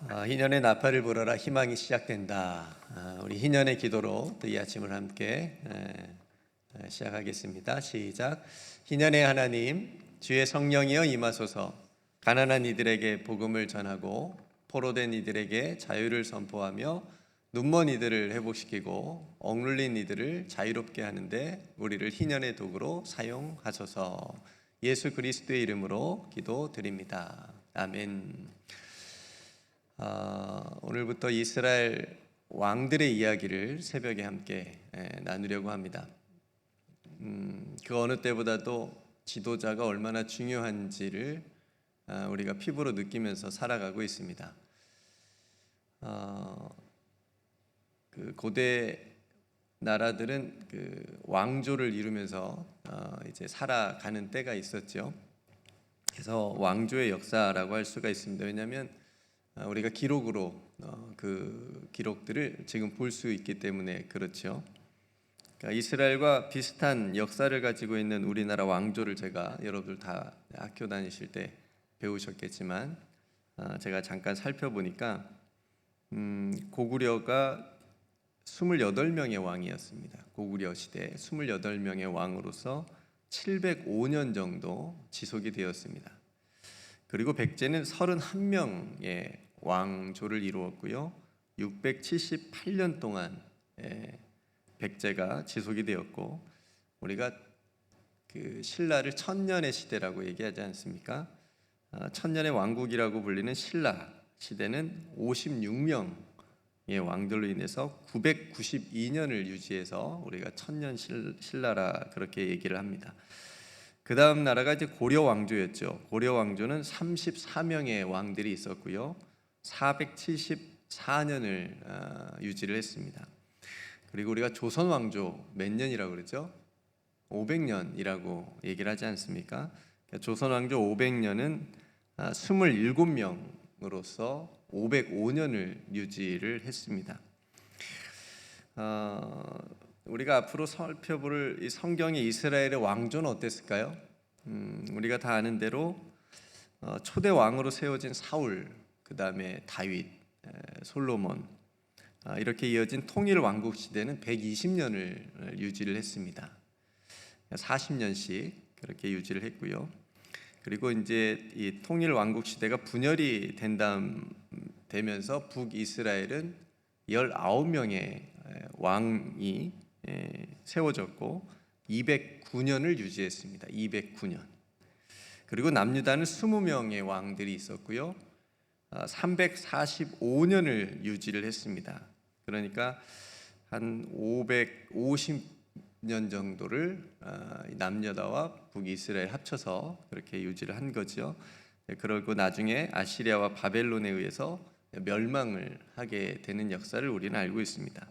희년의 나팔을 불어라 희망이 시작된다. 우리 희년의 기도로 또 이 아침을 함께 시작하겠습니다. 시작. 희년의 하나님, 주의 성령이여 임하소서. 가난한 이들에게 복음을 전하고 포로된 이들에게 자유를 선포하며 눈먼 이들을 회복시키고 억눌린 이들을 자유롭게 하는데 우리를 희년의 도구로 사용하소서. 예수 그리스도의 이름으로 기도드립니다. 아멘. 오늘부터 이스라엘 왕들의 이야기를 새벽에 함께 나누려고 합니다. 그 어느 때보다도 지도자가 얼마나 중요한지를 우리가 피부로 느끼면서 살아가고 있습니다. 그 고대 나라들은 그 왕조를 이루면서 이제 살아가는 때가 있었죠. 그래서 왕조의 역사라고 할 수가 있습니다. 왜냐하면 우리가 기록으로 그 기록들을 지금 볼 수 있기 때문에 그렇죠. 그러니까 이스라엘과 비슷한 역사를 가지고 있는 우리나라 왕조를 제가 여러분들 다 학교 다니실 때 배우셨겠지만 제가 잠깐 살펴보니까 고구려가 28명의 왕이었습니다. 고구려 시대 28명의 왕으로서 705년 정도 지속이 되었습니다. 그리고 백제는 31명의 왕조를 이루었고요. 678년 동안 백제가 지속이 되었고, 우리가 그 신라를 천년의 시대라고 얘기하지 않습니까? 천년의 왕국이라고 불리는 신라 시대는 56명의 왕들로 인해서 992년을 유지해서 우리가 천년 신라라 그렇게 얘기를 합니다. 그 다음 나라가 이제 고려 왕조였죠. 고려 왕조는 34명의 왕들이 있었고요. 474년을 유지를 했습니다. 그리고 우리가 조선 왕조 몇 년이라고 그러죠? 500년이라고 얘기를 하지 않습니까? 조선 왕조 500년은 27명으로서 505년을 유지를 했습니다. 우리가 앞으로 살펴볼 이 성경의 이스라엘의 왕조는 어땠을까요? 우리가 다 아는 대로 초대 왕으로 세워진 사울, 그 다음에 다윗, 솔로몬, 이렇게 이어진 통일 왕국 시대는 120년을 유지를 했습니다. 40년씩 그렇게 유지를 했고요. 그리고 이제 이 통일 왕국 시대가 분열이 되면서 북이스라엘은 19명의 왕이 세워졌고 209년을 유지했습니다. 209년. 그리고 남유다는 20명의 왕들이 있었고요. 345년을 유지를 했습니다. 그러니까 한 550년 정도를 남유다와 북이스라엘 합쳐서 그렇게 유지를 한 거죠. 그리고 나중에 아시리아와 바벨론에 의해서 멸망을 하게 되는 역사를 우리는 알고 있습니다.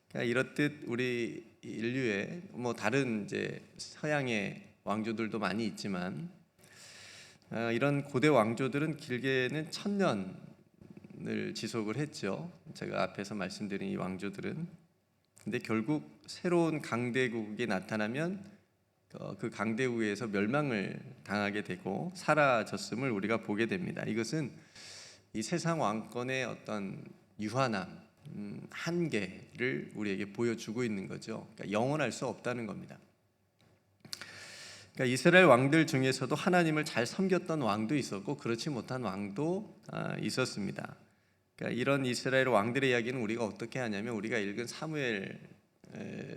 그러니까 이렇듯 우리 인류의 다른 이제 서양의 왕조들도 많이 있지만 이런 고대 왕조들은 길게는 1000년을 지속을 했죠. 제가 앞에서 말씀드린 이 왕조들은. 근데 결국 새로운 강대국이 나타나면 그 강대국에서 멸망을 당하게 되고 사라졌음을 우리가 보게 됩니다. 이것은 이 세상 왕권의 어떤 유한함, 한계를 우리에게 보여주고 있는 거죠. 그러니까 영원할 수 없다는 겁니다. 그러니까 이스라엘 왕들 중에서도 하나님을 잘 섬겼던 왕도 있었고 그렇지 못한 왕도 있었습니다. 그러니까 이런 이스라엘 왕들의 이야기는 우리가 어떻게 하냐면 우리가 읽은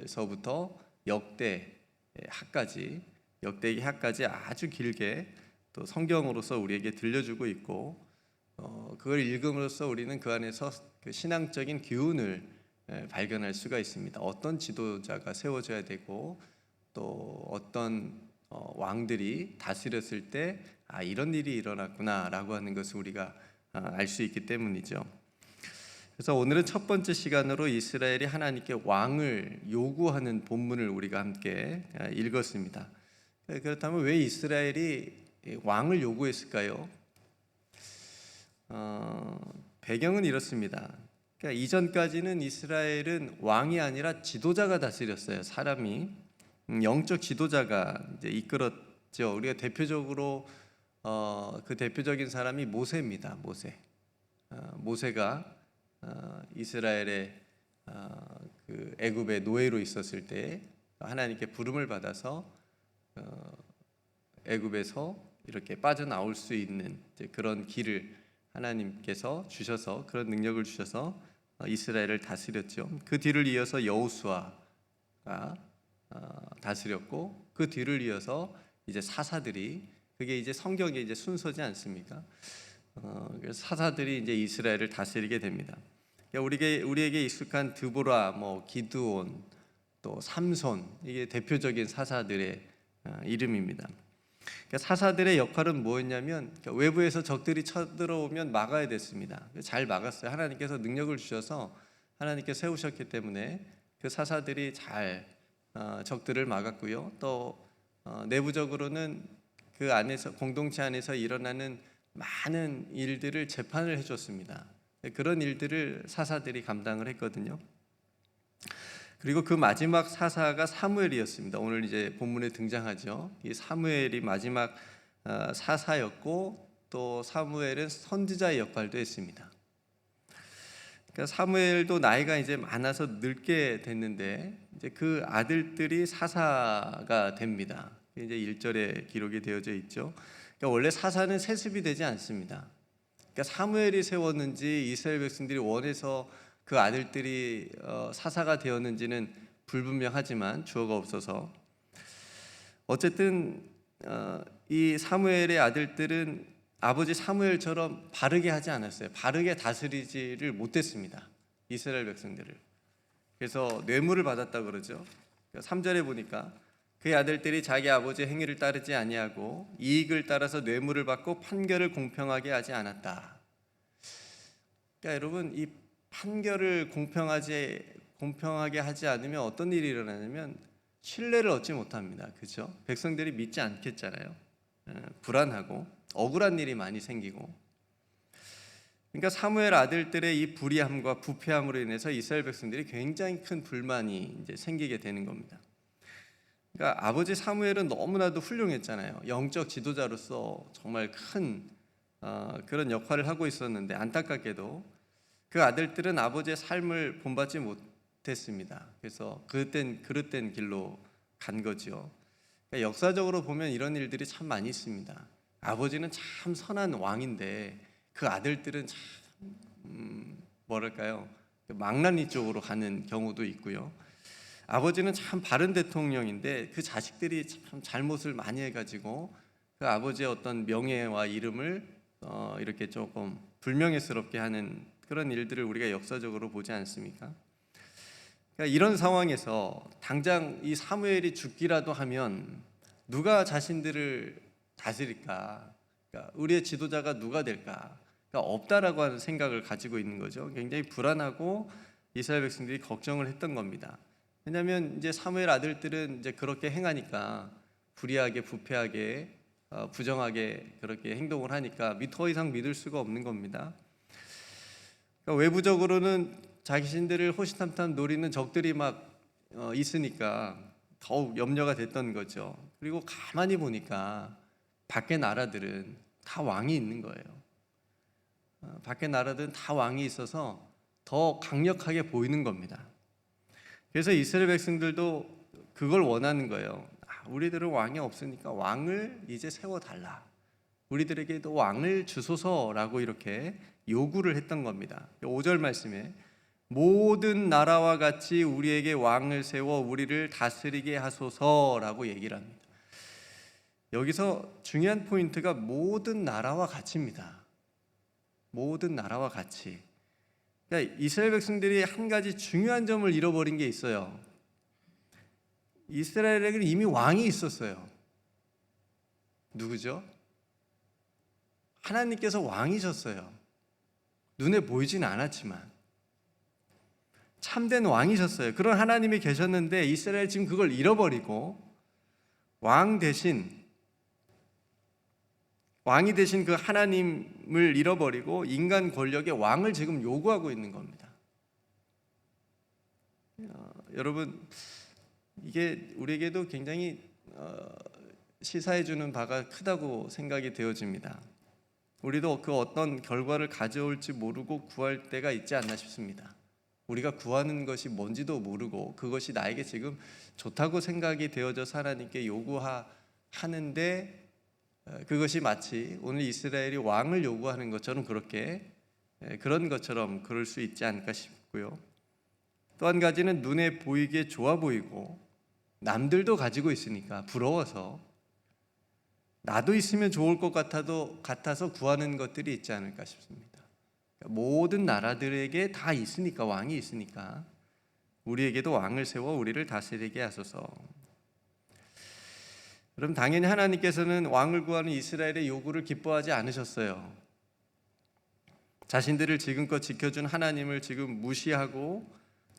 사무엘서부터 역대기하까지 아주 길게 또 성경으로서 우리에게 들려주고 있고 그걸 읽음으로써 우리는 그 안에서 그 신앙적인 기운을 발견할 수가 있습니다. 어떤 지도자가 세워져야 되고 또 어떤 왕들이 다스렸을 때 이런 일이 일어났구나라고 하는 것을 우리가 알 수 있기 때문이죠. 그래서 오늘은 첫 번째 시간으로 이스라엘이 하나님께 왕을 요구하는 본문을 우리가 함께 읽었습니다. 그렇다면 왜 이스라엘이 왕을 요구했을까요? 배경은 이렇습니다. 그러니까 이전까지는 이스라엘은 왕이 아니라 지도자가 다스렸어요. 사람이 영적 지도자가 이제 이끌었죠. 우리가 대표적으로 그 대표적인 사람이 모세입니다. 모세. 모세가 이스라엘의 그 애굽의 노예로 있었을 때 하나님께 부름을 받아서 애굽에서 이렇게 빠져나올 수 있는 그런 길을 하나님께서 주셔서, 그런 능력을 주셔서 이스라엘을 다스렸죠. 그 뒤를 이어서 여호수아가 다스렸고, 그 뒤를 이어서 이제 사사들이, 그게 이제 성경의 이제 순서지 않습니까? 그래서 사사들이 이제 이스라엘을 다스리게 됩니다. 우리에게 익숙한 드보라, 기드온, 또 삼손, 이게 대표적인 사사들의 이름입니다. 그러니까 사사들의 역할은 뭐였냐면, 외부에서 적들이 쳐들어오면 막아야 됐습니다. 잘 막았어요. 하나님께서 능력을 주셔서 하나님께 세우셨기 때문에 그 사사들이 잘 적들을 막았고요. 또 내부적으로는 그 안에서, 공동체 안에서 일어나는 많은 일들을 재판을 해줬습니다. 그런 일들을 사사들이 감당을 했거든요. 그리고 그 마지막 사사가 사무엘이었습니다. 오늘 이제 본문에 등장하죠. 이 사무엘이 마지막 사사였고, 또 사무엘은 선지자의 역할도 했습니다. 그러니까 사무엘도 나이가 이제 많아서 늙게 됐는데, 이제 그 아들들이 사사가 됩니다. 이제 1절에 기록이 되어져 있죠. 그러니까 원래 사사는 세습이 되지 않습니다. 그러니까 사무엘이 세웠는지 이스라엘 백성들이 원해서 그 아들들이 사사가 되었는지는 불분명하지만, 주어가 없어서 어쨌든 이 사무엘의 아들들은 아버지 사무엘처럼 바르게 하지 않았어요. 바르게 다스리지를 못했습니다, 이스라엘 백성들을. 그래서 뇌물을 받았다 그러죠. 3절에 보니까 그의 아들들이 자기 아버지의 행위를 따르지 아니하고 이익을 따라서 뇌물을 받고 판결을 공평하게 하지 않았다. 그러니까 여러분, 이 판결을 공평하게 하지 않으면 어떤 일이 일어나냐면 신뢰를 얻지 못합니다. 그렇죠? 백성들이 믿지 않겠잖아요. 불안하고 억울한 일이 많이 생기고. 그러니까 사무엘 아들들의 이 불의함과 부패함으로 인해서 이스라엘 백성들이 굉장히 큰 불만이 이제 생기게 되는 겁니다. 그러니까 아버지 사무엘은 너무나도 훌륭했잖아요. 영적 지도자로서 정말 큰 그런 역할을 하고 있었는데, 안타깝게도 그 아들들은 아버지의 삶을 본받지 못했습니다. 그래서 그릇된 길로 간 거죠. 그러니까 역사적으로 보면 이런 일들이 참 많이 있습니다. 아버지는 참 선한 왕인데 그 아들들은 참 뭐랄까요, 망나니 쪽으로 가는 경우도 있고요. 아버지는 참 바른 대통령인데 그 자식들이 참 잘못을 많이 해가지고 그 아버지의 어떤 명예와 이름을 이렇게 조금 불명예스럽게 하는 그런 일들을 우리가 역사적으로 보지 않습니까? 그러니까 이런 상황에서 당장 이 사무엘이 죽기라도 하면 누가 자신들을 다스릴까? 그러니까 우리의 지도자가 누가 될까? 그러니까 없다라고 하는 생각을 가지고 있는 거죠. 굉장히 불안하고 이스라엘 백성들이 걱정을 했던 겁니다. 왜냐하면 이제 사무엘 아들들은 이제 그렇게 행하니까, 불의하게, 부패하게, 부정하게 그렇게 행동을 하니까 더 이상 믿을 수가 없는 겁니다. 그러니까 외부적으로는 자신들을 호시탐탐 노리는 적들이 막 있으니까 더욱 염려가 됐던 거죠. 그리고 가만히 보니까 밖의 나라들은 다 왕이 있는 거예요. 밖의 나라들은 다 왕이 있어서 더 강력하게 보이는 겁니다. 그래서 이스라엘 백성들도 그걸 원하는 거예요. 우리들은 왕이 없으니까 왕을 이제 세워달라, 우리들에게도 왕을 주소서라고 이렇게 요구를 했던 겁니다. 5절 말씀에 모든 나라와 같이 우리에게 왕을 세워 우리를 다스리게 하소서라고 얘기를 합니다. 여기서 중요한 포인트가 모든 나라와 같이입니다. 모든 나라와 같이. 그러니까 이스라엘 백성들이 한 가지 중요한 점을 잃어버린 게 있어요. 이스라엘에게는 이미 왕이 있었어요. 누구죠? 하나님께서 왕이셨어요. 눈에 보이진 않았지만 참된 왕이셨어요. 그런 하나님이 계셨는데 이스라엘 지금 그걸 잃어버리고 왕이 되신 그 하나님을 잃어버리고 인간 권력의 왕을 지금 요구하고 있는 겁니다. 여러분, 이게 우리에게도 굉장히 시사해 주는 바가 크다고 생각이 되어집니다. 우리도 그 어떤 결과를 가져올지 모르고 구할 때가 있지 않나 싶습니다. 우리가 구하는 것이 뭔지도 모르고 그것이 나에게 지금 좋다고 생각이 되어져서 하나님께 요구하는데, 그것이 마치 오늘 이스라엘이 왕을 요구하는 것처럼 그런 것처럼 그럴 수 있지 않을까 싶고요. 또 한 가지는 눈에 보이기에 좋아 보이고 남들도 가지고 있으니까 부러워서 나도 있으면 좋을 것 같아서 구하는 것들이 있지 않을까 싶습니다. 모든 나라들에게 다 있으니까, 왕이 있으니까 우리에게도 왕을 세워 우리를 다스리게 하소서. 그럼 당연히 하나님께서는 왕을 구하는 이스라엘의 요구를 기뻐하지 않으셨어요. 자신들을 지금껏 지켜준 하나님을 지금 무시하고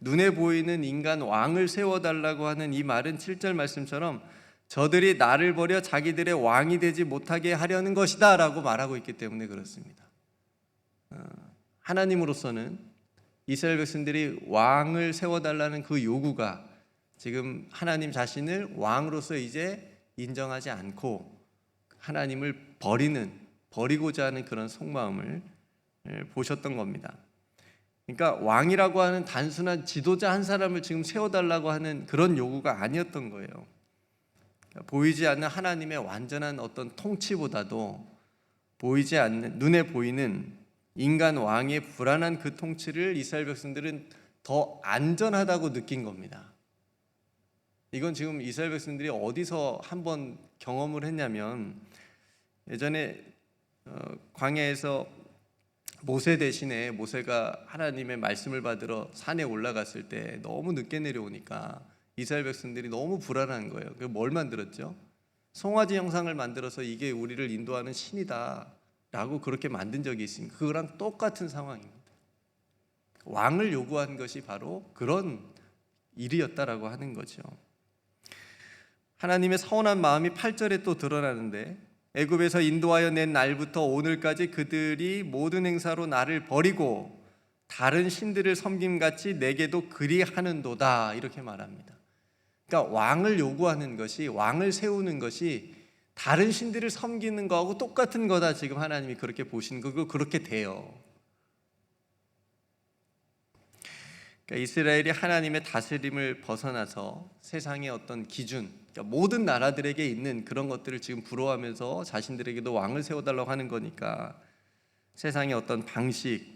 눈에 보이는 인간 왕을 세워달라고 하는 이 말은 7절 말씀처럼 저들이 나를 버려 자기들의 왕이 되지 못하게 하려는 것이다 라고 말하고 있기 때문에 그렇습니다. 하나님으로서는 이스라엘 백성들이 왕을 세워달라는 그 요구가 지금 하나님 자신을 왕으로서 이제 인정하지 않고 하나님을 버리고자 하는 그런 속마음을 보셨던 겁니다. 그러니까 왕이라고 하는 단순한 지도자 한 사람을 지금 세워달라고 하는 그런 요구가 아니었던 거예요. 보이지 않는 하나님의 완전한 어떤 통치보다도 보이지 않는, 눈에 보이는 인간 왕의 불안한 그 통치를 이스라엘 백성들은 더 안전하다고 느낀 겁니다. 이건 지금 이스라엘 백성들이 어디서 한번 경험을 했냐면, 예전에 광야에서 모세 대신에 모세가 하나님의 말씀을 받으러 산에 올라갔을 때 너무 늦게 내려오니까 이스라엘 백성들이 너무 불안한 거예요. 그래서 뭘 만들었죠? 송아지 형상을 만들어서 이게 우리를 인도하는 신이다 라고 그렇게 만든 적이 있습니다. 그거랑 똑같은 상황입니다. 왕을 요구한 것이 바로 그런 일이었다라고 하는 거죠. 하나님의 서운한 마음이 8절에 또 드러나는데, 애굽에서 인도하여 낸 날부터 오늘까지 그들이 모든 행사로 나를 버리고 다른 신들을 섬김같이 내게도 그리하는도다, 이렇게 말합니다. 그러니까 왕을 요구하는 것이, 왕을 세우는 것이 다른 신들을 섬기는 거하고 똑같은 거다. 지금 하나님이 그렇게 보시는 거고 그렇게 돼요. 그러니까 이스라엘이 하나님의 다스림을 벗어나서 세상의 어떤 기준, 그러니까 모든 나라들에게 있는 그런 것들을 지금 부러워하면서 자신들에게도 왕을 세워달라고 하는 거니까 세상의 어떤 방식,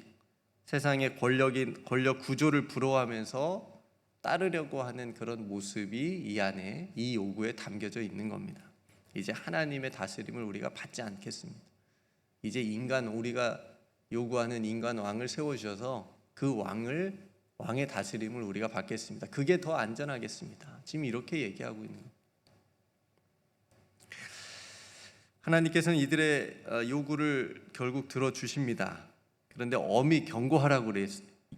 세상의 권력 구조를 부러워하면서 따르려고 하는 그런 모습이 이 안에, 이 요구에 담겨져 있는 겁니다. 이제 하나님의 다스림을 우리가 받지 않겠습니다. 이제 우리가 요구하는 인간 왕을 세워주셔서 그 왕의 다스림을 우리가 받겠습니다. 그게 더 안전하겠습니다. 지금 이렇게 얘기하고 있는 겁니다. 하나님께서는 이들의 요구를 결국 들어주십니다. 그런데 엄히 경고하라고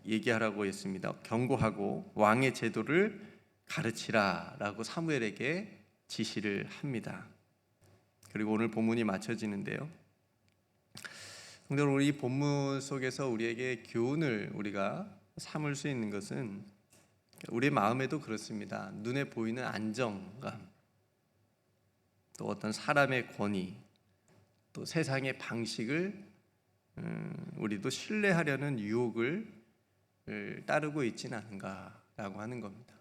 얘기하라고 했습니다. 경고하고 왕의 제도를 가르치라라고 사무엘에게 지시를 합니다. 그리고 오늘 본문이 마쳐지는데요. 근데 오늘 이 본문 속에서 우리에게 교훈을 우리가 삼을 수 있는 것은 우리의 마음에도 그렇습니다. 눈에 보이는 안정감, 또 어떤 사람의 권위, 또 세상의 방식을 우리도 신뢰하려는 유혹을 따르고 있지는 않은가라고 하는 겁니다.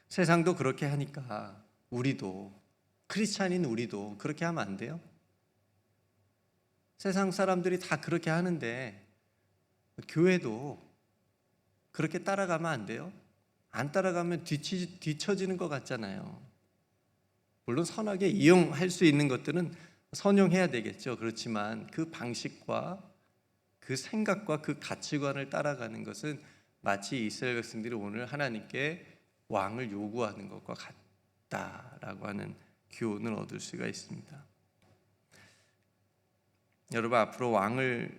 세상도 그렇게 하니까 크리스찬인 우리도 그렇게 하면 안 돼요? 세상 사람들이 다 그렇게 하는데 교회도 그렇게 따라가면 안 돼요? 안 따라가면 뒤처지는 것 같잖아요. 물론 선하게 이용할 수 있는 것들은 선용해야 되겠죠. 그렇지만 그 방식과 그 생각과 그 가치관을 따라가는 것은 마치 이스라엘 백성들이 오늘 하나님께 왕을 요구하는 것과 같다라고 하는 교훈을 얻을 수가 있습니다. 여러분, 앞으로 왕을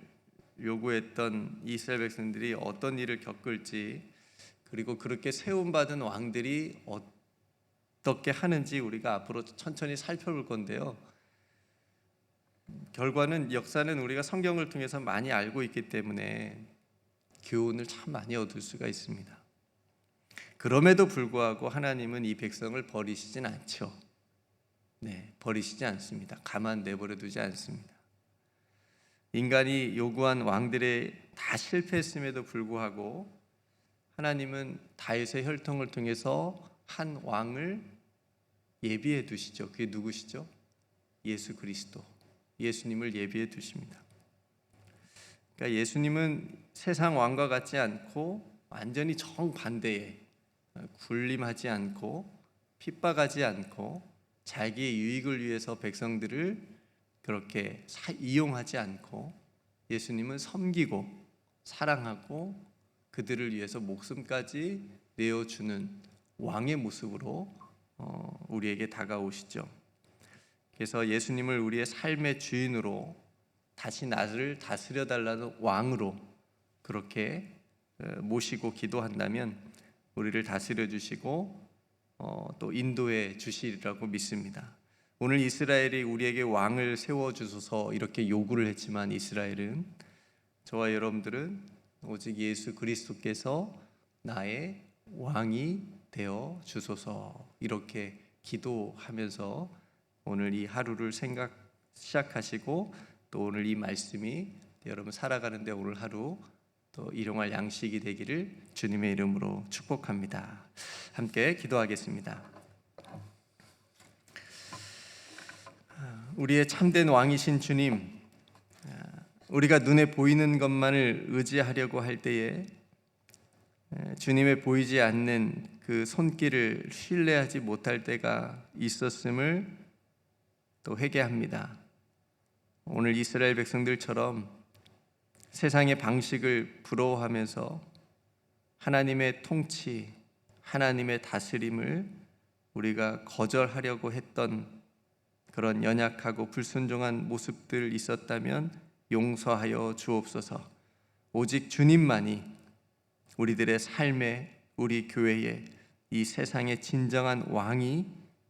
요구했던 이스라엘 백성들이 어떤 일을 겪을지, 그리고 그렇게 세움받은 왕들이 어떻게 하는지 우리가 앞으로 천천히 살펴볼 건데요. 결과는, 역사는 우리가 성경을 통해서 많이 알고 있기 때문에 교훈을 참 많이 얻을 수가 있습니다. 그럼에도 불구하고 하나님은 이 백성을 버리시진 않죠. 버리시지 않습니다. 가만 내버려 두지 않습니다. 인간이 요구한 왕들의 다 실패했음에도 불구하고 하나님은 다윗의 혈통을 통해서 한 왕을 예비해 두시죠. 그게 누구시죠? 예수 그리스도, 예수님을 예비해 두십니다. 그러니까 예수님은 세상 왕과 같지 않고 완전히 정반대에 군림하지 않고 핍박하지 않고 자기의 유익을 위해서 백성들을 그렇게 이용하지 않고 예수님은 섬기고 사랑하고 그들을 위해서 목숨까지 내어주는 왕의 모습으로 우리에게 다가오시죠. 그래서 예수님을 우리의 삶의 주인으로 다시 나를 다스려 달라는 왕으로 그렇게 모시고 기도한다면 우리를 다스려 주시고 또 인도해 주시리라고 믿습니다. 오늘 이스라엘이 우리에게 왕을 세워주소서 이렇게 요구를 했지만 이스라엘은, 저와 여러분들은 오직 예수 그리스도께서 나의 왕이 되어 주소서 이렇게 기도하면서 오늘 이 하루를 시작하시고 또 오늘 이 말씀이 여러분 살아가는데 오늘 하루 또 일용할 양식이 되기를 주님의 이름으로 축복합니다. 함께 기도하겠습니다. 우리의 참된 왕이신 주님, 우리가 눈에 보이는 것만을 의지하려고 할 때에 주님의 보이지 않는 그 손길을 신뢰하지 못할 때가 있었음을 또 회개합니다. 오늘 이스라엘 백성들처럼 세상의 방식을 부러워하면서 하나님의 통치, 하나님의 다스림을 우리가 거절하려고 했던 그런 연약하고 불순종한 모습들 있었다면 용서하여 주옵소서. 오직 주님만이 우리들의 삶에, 우리 교회에 이 세상의 진정한 왕이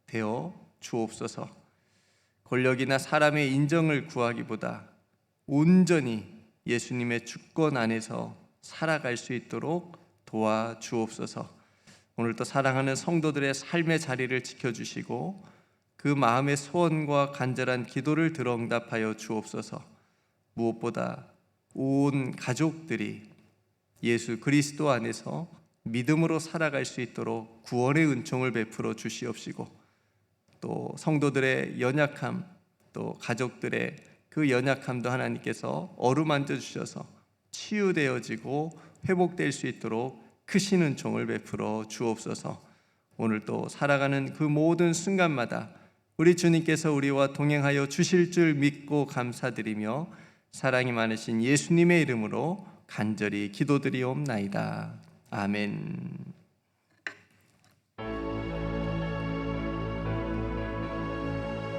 되어 주옵소서. 권력이나 사람의 인정을 구하기보다 온전히 예수님의 주권 안에서 살아갈 수 있도록 도와주옵소서. 오늘도 사랑하는 성도들의 삶의 자리를 지켜주시고 그 마음의 소원과 간절한 기도를 들어 응답하여 주옵소서. 무엇보다 온 가족들이 예수 그리스도 안에서 믿음으로 살아갈 수 있도록 구원의 은총을 베풀어 주시옵시고 또 성도들의 연약함, 또 가족들의 그 연약함도 하나님께서 어루만져 주셔서 치유되어지고 회복될 수 있도록 크신 은총을 베풀어 주옵소서. 오늘 또 살아가는 그 모든 순간마다 우리 주님께서 우리와 동행하여 주실 줄 믿고 감사드리며 사랑이 많으신 예수님의 이름으로 간절히 기도드리옵나이다. 아멘.